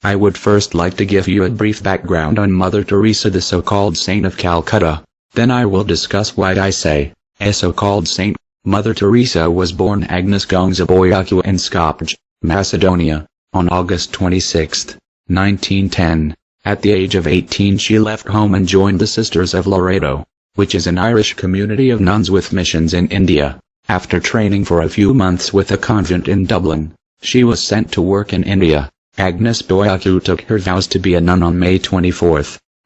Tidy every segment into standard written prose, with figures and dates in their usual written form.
I would first like to give you a brief background on Mother Teresa, the so-called Saint of Calcutta. Then I will discuss why I say, a so-called saint. Mother Teresa was born Agnes Gonzaboyaku in Skopje, Macedonia, on August 26, 1910. At the age of 18 she left home and joined the Sisters of Loreto, which is an Irish community of nuns with missions in India. After training for a few months with a convent in Dublin, she was sent to work in India. Agnes Boyaku took her vows to be a nun on May 24,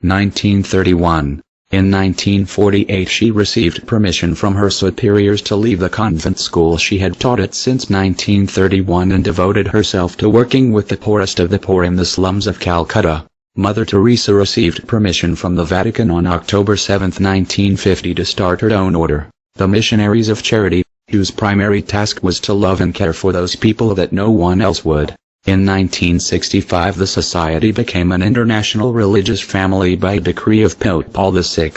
1931. In 1948 she received permission from her superiors to leave the convent school she had taught at since 1931 and devoted herself to working with the poorest of the poor in the slums of Calcutta. Mother Teresa received permission from the Vatican on October 7, 1950 to start her own order, the Missionaries of Charity, whose primary task was to love and care for those people that no one else would. In 1965 the society became an international religious family by decree of Pope Paul VI.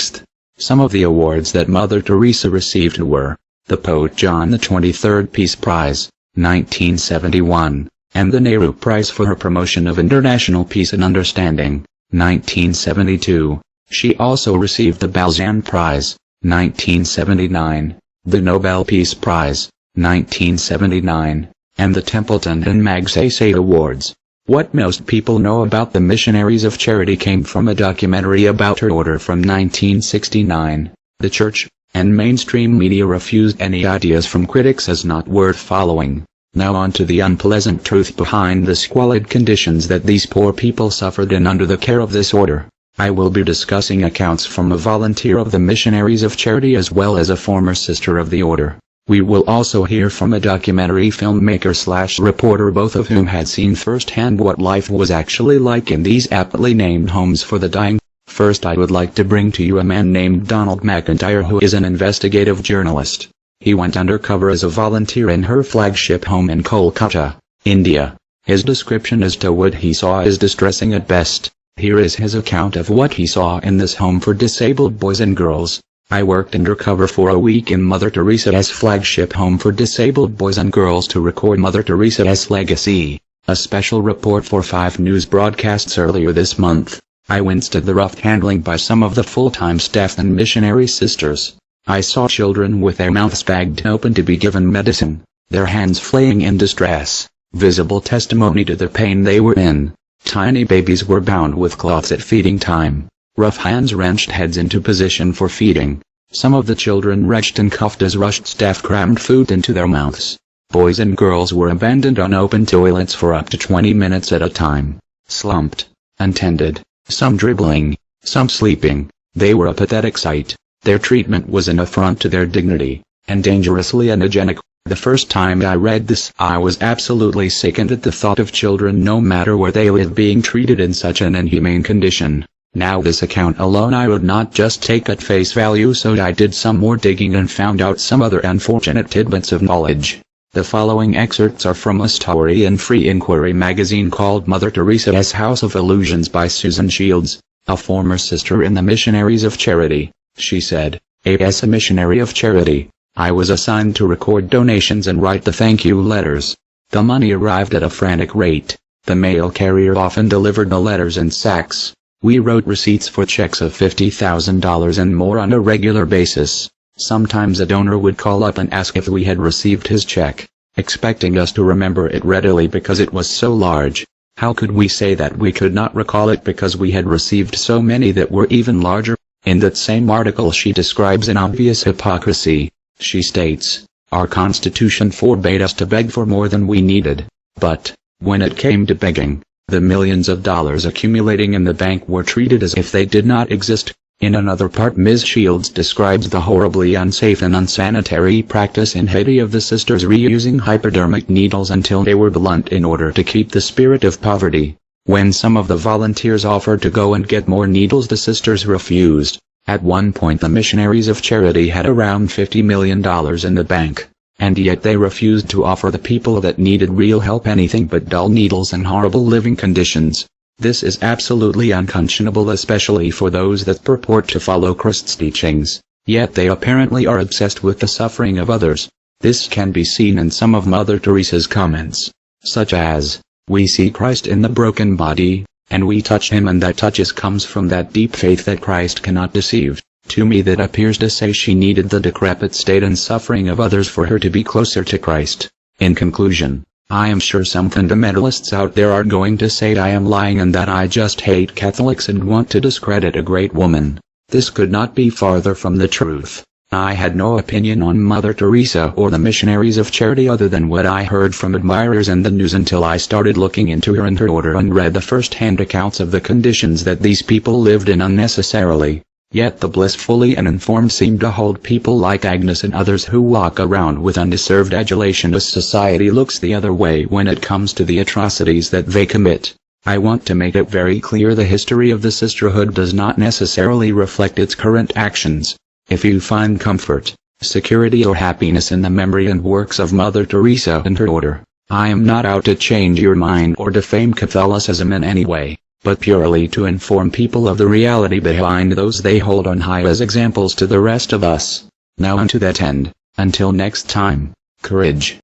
Some of the awards that Mother Teresa received were, the Pope John XXIII Peace Prize, 1971, and the Nehru Prize for her promotion of international peace and understanding, 1972. She also received the Balzan Prize, 1979, the Nobel Peace Prize, 1979, and the Templeton and Magsaysay Awards. What most people know about the Missionaries of Charity came from a documentary about her order from 1969. The church and mainstream media refused any ideas from critics as not worth following. Now on to the unpleasant truth behind the squalid conditions that these poor people suffered in under the care of this order. I will be discussing accounts from a volunteer of the Missionaries of Charity as well as a former sister of the order. We will also hear from a documentary filmmaker/reporter, both of whom had seen firsthand what life was actually like in these aptly named homes for the dying. First, I would like to bring to you a man named Donald McIntyre, who is an investigative journalist. He went undercover as a volunteer in her flagship home in Kolkata, India. His description as to what he saw is distressing at best. Here is his account of what he saw in this home for disabled boys and girls. I worked undercover for a week in Mother Teresa's flagship home for disabled boys and girls to record Mother Teresa's legacy. A special report for 5 news broadcasts earlier this month. I winced at the rough handling by some of the full-time staff and missionary sisters. I saw children with their mouths bagged open to be given medicine, their hands flaying in distress, visible testimony to the pain they were in. Tiny babies were bound with cloths at feeding time. Rough hands wrenched heads into position for feeding. Some of the children wretched and cuffed as rushed staff crammed food into their mouths. Boys and girls were abandoned on open toilets for up to 20 minutes at a time. Slumped, untended, some dribbling, some sleeping. They were a pathetic sight. Their treatment was an affront to their dignity, and dangerously unhygienic. The first time I read this, I was absolutely sickened at the thought of children, no matter where they live, being treated in such an inhumane condition. Now this account alone I would not just take at face value, so I did some more digging and found out some other unfortunate tidbits of knowledge. The following excerpts are from a story in Free Inquiry magazine called Mother Teresa's House of Illusions by Susan Shields, a former sister in the Missionaries of Charity. She said, "As a missionary of charity, I was assigned to record donations and write the thank you letters. The money arrived at a frantic rate. The mail carrier often delivered the letters in sacks. We wrote receipts for checks of $50,000 and more on a regular basis. Sometimes a donor would call up and ask if we had received his check, expecting us to remember it readily because it was so large. How could we say that we could not recall it because we had received so many that were even larger?" In that same article she describes an obvious hypocrisy. She states, "Our Constitution forbade us to beg for more than we needed. But, when it came to begging, the millions of dollars accumulating in the bank were treated as if they did not exist." In another part Ms. Shields describes the horribly unsafe and unsanitary practice in Haiti of the sisters reusing hypodermic needles until they were blunt in order to keep the spirit of poverty. When some of the volunteers offered to go and get more needles, the sisters refused. At one point the Missionaries of Charity had around $50 million in the bank, and yet they refused to offer the people that needed real help anything but dull needles and horrible living conditions. This is absolutely unconscionable, especially for those that purport to follow Christ's teachings, yet they apparently are obsessed with the suffering of others. This can be seen in some of Mother Teresa's comments, such as, We see Christ in the broken body, and we touch him, and that touches comes from that deep faith that Christ cannot deceive. To me that appears to say she needed the decrepit state and suffering of others for her to be closer to Christ. In conclusion, I am sure some fundamentalists out there are going to say I am lying and that I just hate Catholics and want to discredit a great woman. This could not be farther from the truth. I had no opinion on Mother Teresa or the missionaries of charity other than what I heard from admirers and the news until I started looking into her and her order and read the first-hand accounts of the conditions that these people lived in unnecessarily. Yet the blissfully uninformed seem to hold people like Agnes and others who walk around with undeserved adulation as society looks the other way when it comes to the atrocities that they commit. I want to make it very clear the history of the sisterhood does not necessarily reflect its current actions. If you find comfort, security or happiness in the memory and works of Mother Teresa and her order, I am not out to change your mind or defame Catholicism in any way, but purely to inform people of the reality behind those they hold on high as examples to the rest of us. Now unto that end, until next time, courage.